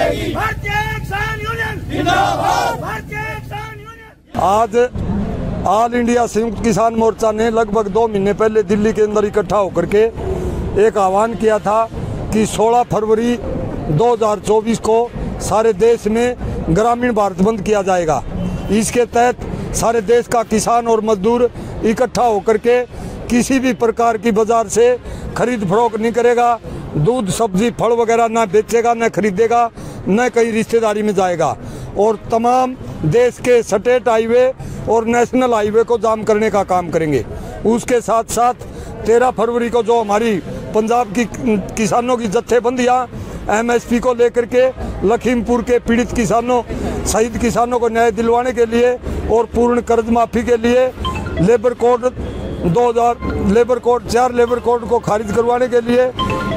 रहेगी। भारतीय किसान यूनियन जिंदाबाद। भारतीय किसान यूनियन। आज ऑल इंडिया संयुक्त किसान मोर्चा ने लगभग 2 महीने पहले दिल्ली के अंदर इकट्ठा होकर के एक आह्वान किया था कि 16 फरवरी 2024 को सारे देश में ग्रामीण भारत बंद किया जाएगा। इसके तहत सारे देश का किसान और मजदूर इकट्ठा होकर के किसी भी प्रकार की बाजार से खरीद फरोख्त नहीं करेगा, दूध सब्जी फल वगैरह ना बेचेगा, न खरीदेगा, न कहीं रिश्तेदारी में जाएगा और तमाम देश के स्टेट हाईवे और नेशनल हाईवे को जाम करने का काम करेंगे। उसके साथ साथ 13 फरवरी को जो हमारी पंजाब की किसानों की जत्थेबंदियाँ MSP को लेकर के लखीमपुर के पीड़ित किसानों शहीद किसानों को न्याय दिलवाने के लिए और पूर्ण कर्ज माफी के लिए लेबर कोड 4 लेबर कोड को खारिज करवाने के लिए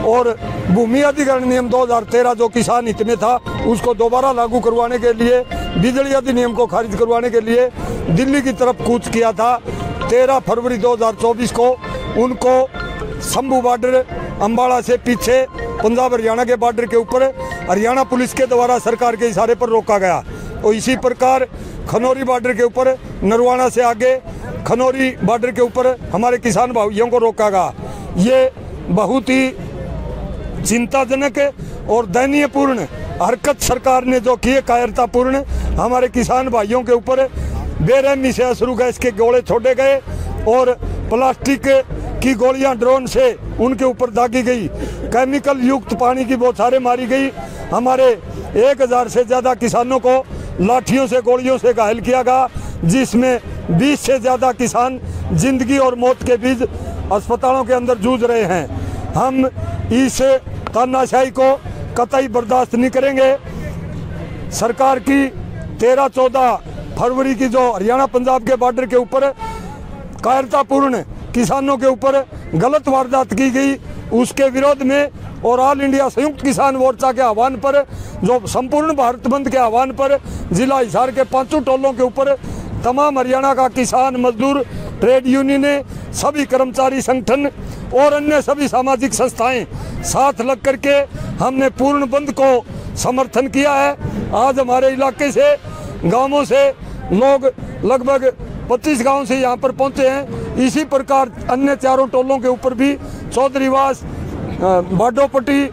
और भूमि अधिग्रहण नियम 2013 जो किसान हित में था उसको दोबारा लागू करवाने के लिए, बिजली अधिनियम को खारिज करवाने के लिए दिल्ली की तरफ कूच किया था। 13 फरवरी 2024 को उनको शंभू बॉर्डर अम्बाड़ा से पीछे पंजाब हरियाणा के बॉर्डर के ऊपर हरियाणा पुलिस के द्वारा सरकार के इशारे पर रोका गया और इसी प्रकार खनौरी बॉर्डर के ऊपर नरवाना से आगे खनौरी बॉर्डर के ऊपर हमारे किसान भाइयों को रोका गया। ये बहुत ही चिंताजनक और दयनीयपूर्ण हरकत सरकार ने जो की, कायरतापूर्ण हमारे किसान भाइयों के ऊपर बेरहमी से अश्रु गैस के गोले छोड़े गए और प्लास्टिक की गोलियां ड्रोन से उनके ऊपर दागी गई, केमिकल युक्त पानी की बौछारें मारी गई। हमारे 1000 से ज़्यादा किसानों को लाठियों से गोलियों से घायल किया गया, जिसमें 20 से ज़्यादा किसान जिंदगी और मौत के बीच अस्पतालों के अंदर जूझ रहे हैं। हम इस तानाशाही को कतई बर्दाश्त नहीं करेंगे। सरकार की 13-14 फरवरी की जो हरियाणा पंजाब के बॉर्डर के ऊपर कायरतापूर्ण किसानों के ऊपर गलत वारदात की गई, उसके विरोध में और ऑल इंडिया संयुक्त किसान मोर्चा के आह्वान पर, जो संपूर्ण भारत बंद के आह्वान पर जिला हिसार के 5 टोलों के ऊपर तमाम हरियाणा का किसान मजदूर ट्रेड यूनियनें, सभी कर्मचारी संगठन और अन्य सभी सामाजिक संस्थाएं साथ लग करके हमने पूर्ण बंद को समर्थन किया है। आज हमारे इलाके से गाँवों से लोग लगभग 25 गांव से यहाँ पर पहुँचे हैं। इसी प्रकार अन्य 4 टोलों के ऊपर भी चौधरीवास, बाडोपट्टी,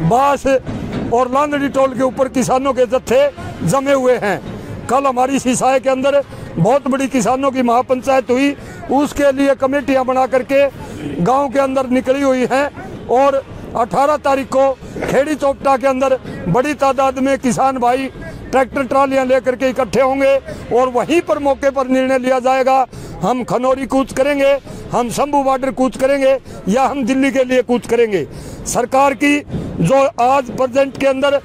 बास और लांदड़ी टोल के ऊपर किसानों के जत्थे जमे हुए हैं। कल हमारी सिसाए के अंदर बहुत बड़ी किसानों की महापंचायत हुई, उसके लिए कमेटियां बना करके गांव के अंदर निकली हुई हैं और 18 तारीख को खेड़ी चौपटा के अंदर बड़ी तादाद में किसान भाई ट्रैक्टर ट्रालियां लेकर के इकट्ठे होंगे और वहीं पर मौके पर निर्णय लिया जाएगा। हम खनौरी कूच करेंगे, हम शंभू बॉर्डर कूच करेंगे या हम दिल्ली के लिए कूच करेंगे। सरकार की जो आज प्रेजेंट के अंदर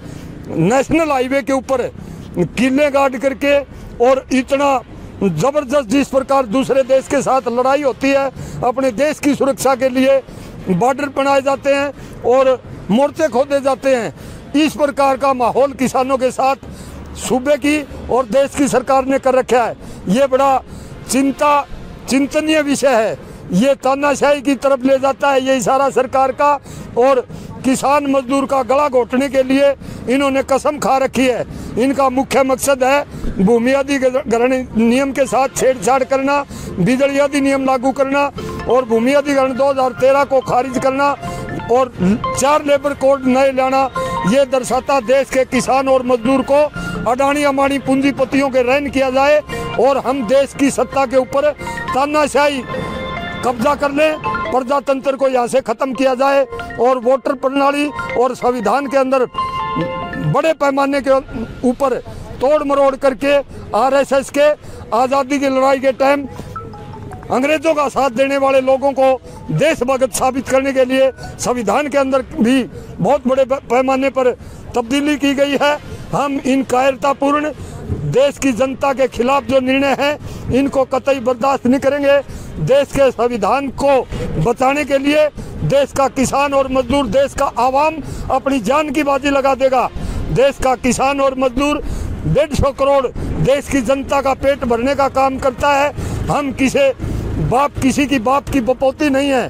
नेशनल हाईवे के ऊपर किले गाड़ करके और इतना जबरदस्त जिस प्रकार दूसरे देश के साथ लड़ाई होती है, अपने देश की सुरक्षा के लिए बॉर्डर बनाए जाते हैं और मोर्चे खोदे जाते हैं, इस प्रकार का माहौल किसानों के साथ सूबे की और देश की सरकार ने कर रखा है। ये बड़ा चिंतनीय विषय है। ये तानाशाही की तरफ ले जाता है ये इशारा सरकार का और किसान मजदूर का गला घोटने के लिए इन्होंने कसम खा रखी है। इनका मुख्य मकसद है भूमि अधिग्रहण नियम के साथ छेड़छाड़ करना, बिजली अधिनियम लागू करना और भूमि अधिग्रहण 2013 को खारिज करना और 4 लेबर कोड नए लाना। ये दर्शाता देश के किसान और मजदूर को अडानी अमानी पूंजीपतियों के रहन किया जाए और हम देश की सत्ता के ऊपर तानाशाही कब्जा कर लें, प्रजातंत्र को यहाँ से खत्म किया जाए और वोटर प्रणाली और संविधान के अंदर बड़े पैमाने के ऊपर तोड़ मरोड़ करके RSS के आज़ादी की लड़ाई के टाइम अंग्रेजों का साथ देने वाले लोगों को देशभक्त साबित करने के लिए संविधान के अंदर भी बहुत बड़े पैमाने पर तब्दीली की गई है। हम इन कायरतापूर्ण देश की जनता के खिलाफ जो निर्णय हैं इनको कतई बर्दाश्त नहीं करेंगे। देश के संविधान को बचाने के लिए देश का किसान और मजदूर, देश का आवाम अपनी जान की बाजी लगा देगा। देश का किसान और मजदूर 150 करोड़ देश की जनता का पेट भरने का काम करता है। हम किसी की बाप की बपोती नहीं है।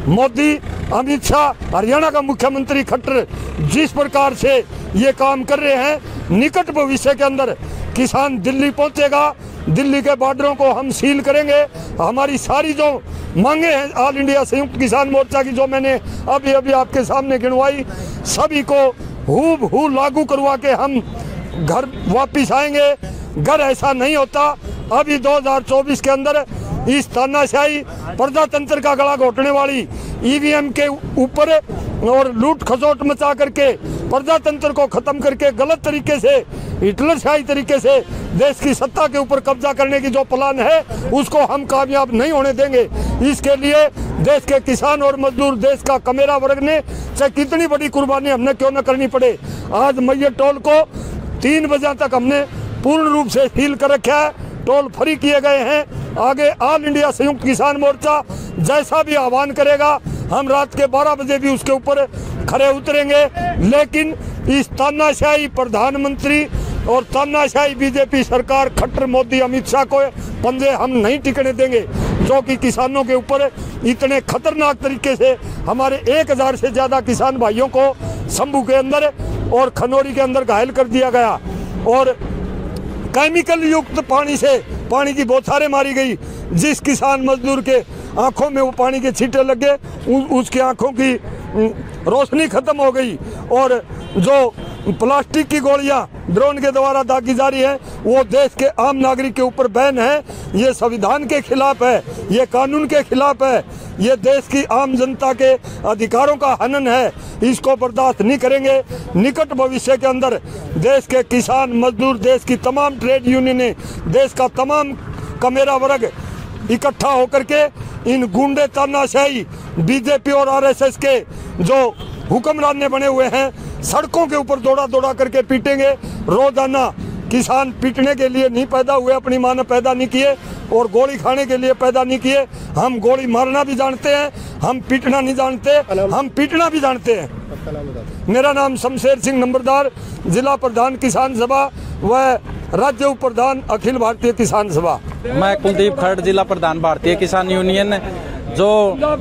मोदी, अमित शाह, हरियाणा का मुख्यमंत्री खट्टर जिस प्रकार से ये काम कर रहे हैं। निकट भविष्य के अंदर किसान दिल्ली पहुंचेगा, दिल्ली के बॉर्डरों को हम सील करेंगे। हमारी सारी जो मांगे हैं ऑल इंडिया संयुक्त किसान मोर्चा की, जो मैंने अभी अभी आपके सामने गिनवाई, सभी को हूबहू लागू करवा के हम घर वापिस आएंगे। घर ऐसा नहीं होता। अभी 2024 के अंदर इस तानाशाही प्रजातंत्र का गला घोटने वाली ईवीएम के ऊपर और लूट खसोट मचा करके प्रजातंत्र को खत्म करके गलत तरीके से हिटलरशाही तरीके से देश की सत्ता के ऊपर कब्जा करने की जो प्लान है उसको हम कामयाब नहीं होने देंगे। इसके लिए देश के किसान और मजदूर, देश का कमेरा वर्ग ने चाहे कितनी बड़ी कुर्बानी हमने क्यों न करनी पड़े, आज मैयर टोल को 3 बजे तक हमने पूर्ण रूप से सील कर रखा है। टोल फ्री किए गए हैं। आगे ऑल इंडिया संयुक्त किसान मोर्चा जैसा भी आह्वान करेगा हम रात के 12 बजे भी उसके ऊपर खड़े उतरेंगे। लेकिन इस तानाशाही प्रधानमंत्री और तानाशाही बीजेपी सरकार, खट्टर मोदी अमित शाह को पंजे हम नहीं टिकने देंगे, जो कि किसानों के ऊपर इतने खतरनाक तरीके से हमारे 1000 से ज़्यादा किसान भाइयों को शंभू के अंदर और खनौरी के अंदर घायल कर दिया गया और केमिकल युक्त पानी से पानी की बौछारें मारी गई। जिस किसान मजदूर के आंखों में वो पानी के छींटे लग गए उसकी आंखों की रोशनी खत्म हो गई। और जो प्लास्टिक की गोलियां ड्रोन के द्वारा दागी जा रही है वो देश के आम नागरिक के ऊपर बैन है। ये संविधान के खिलाफ है, ये कानून के खिलाफ है, ये देश की आम जनता के अधिकारों का हनन है। इसको बर्दाश्त नहीं करेंगे। निकट भविष्य के अंदर देश के किसान मजदूर, देश की तमाम ट्रेड यूनियनें, देश का तमाम कमेरा वर्ग इकट्ठा होकर के इन गुंडे तानाशाही बीजेपी और आरएसएस के जो हुक्मरान ने बने हुए हैं सड़कों के ऊपर दौड़ा दौड़ा करके पीटेंगे। रोजाना किसान पीटने के लिए नहीं पैदा हुए, अपनी माँ ने पैदा नहीं किए और गोली खाने के लिए पैदा नहीं किए। हम गोली मारना भी जानते हैं, हम पीटना नहीं जानते, हम पीटना भी जानते हैं। मेरा नाम शमशेर सिंह नंबरदार, जिला प्रधान किसान सभा व राज्य उप प्रधान अखिल भारतीय किसान सभा। मैं कुलदीप खड़, जिला प्रधान भारतीय किसान यूनियन। जो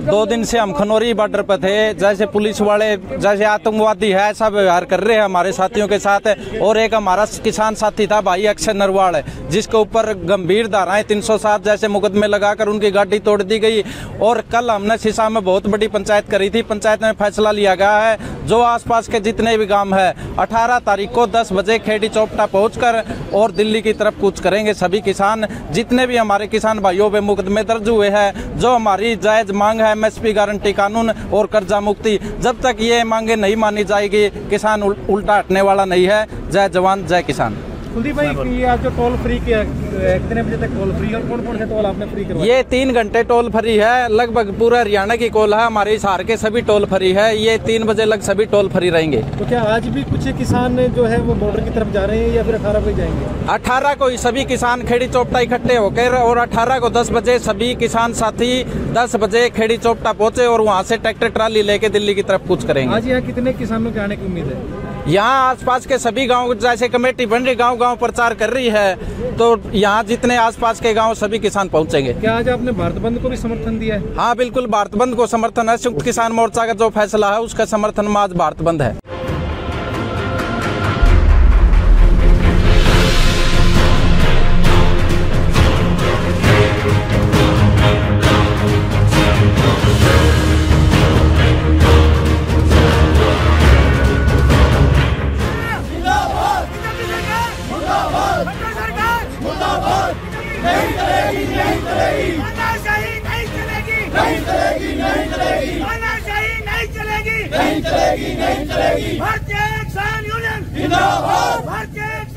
2 दिन से हम खनौरी बॉर्डर पर थे, जैसे पुलिस वाले जैसे आतंकवादी है ऐसा व्यवहार कर रहे हैं हमारे साथियों के साथ। और एक हमारा किसान साथी था भाई अक्षय नरवाल, जिसके ऊपर गंभीर धाराएं 307 जैसे मुकदमे लगाकर उनकी गाड़ी तोड़ दी गई। और कल हमने सिसा में बहुत बड़ी पंचायत करी थी। पंचायत में फैसला लिया गया है जो आसपास के जितने भी गांव है 18 तारीख को 10 बजे खेड़ी चौपटा पहुंचकर और दिल्ली की तरफ कूच करेंगे। सभी किसान, जितने भी हमारे किसान भाइयों पे मुकदमे दर्ज हुए हैं, जो हमारी जायज मांग है एमएसपी गारंटी कानून और कर्जा मुक्ति, जब तक ये मांगे नहीं मानी जाएगी किसान उल्टा हटने वाला नहीं है। जय जवान जय किसान। कुलदीप भाई, ये आज जो टोल फ्री किया, कितने बजे तक टोल फ्री और कौन कौन से टोल आपने फ्री करवाए? ये 3 घंटे टोल फ्री है। लगभग पूरा हरियाणा की कोल है, हमारे हिसार के सभी टोल फ्री है। ये 3 बजे लग सभी टोल फ्री रहेंगे। तो क्या आज भी कुछ किसान जो है वो बॉर्डर की तरफ जा रहे हैं या फिर 18 बजे जाएंगे? 18 को सभी किसान खेड़ी चौपटा इकट्ठे होकर और 18 को 10 बजे सभी किसान साथी 10 बजे खेड़ी चौपटा पहुंचे और वहां से ट्रैक्टर ट्राली लेके दिल्ली की तरफ कूच करेंगे। आज यहाँ कितने किसानों के आने की उम्मीद है? यहाँ आसपास के सभी गांव, जैसे कमेटी बन रही गांव गांव प्रचार कर रही है, तो यहाँ जितने आसपास के गांव सभी किसान पहुंचेंगे। क्या आज आपने भारत बंद को भी समर्थन दिया है? हाँ बिल्कुल, भारत बंद को समर्थन है। संयुक्त किसान मोर्चा का जो फैसला है उसका समर्थन में आज भारत बंद है। नहीं चलेगी। भारतीय किसान यूनियन जिंदाबाद। भारतीय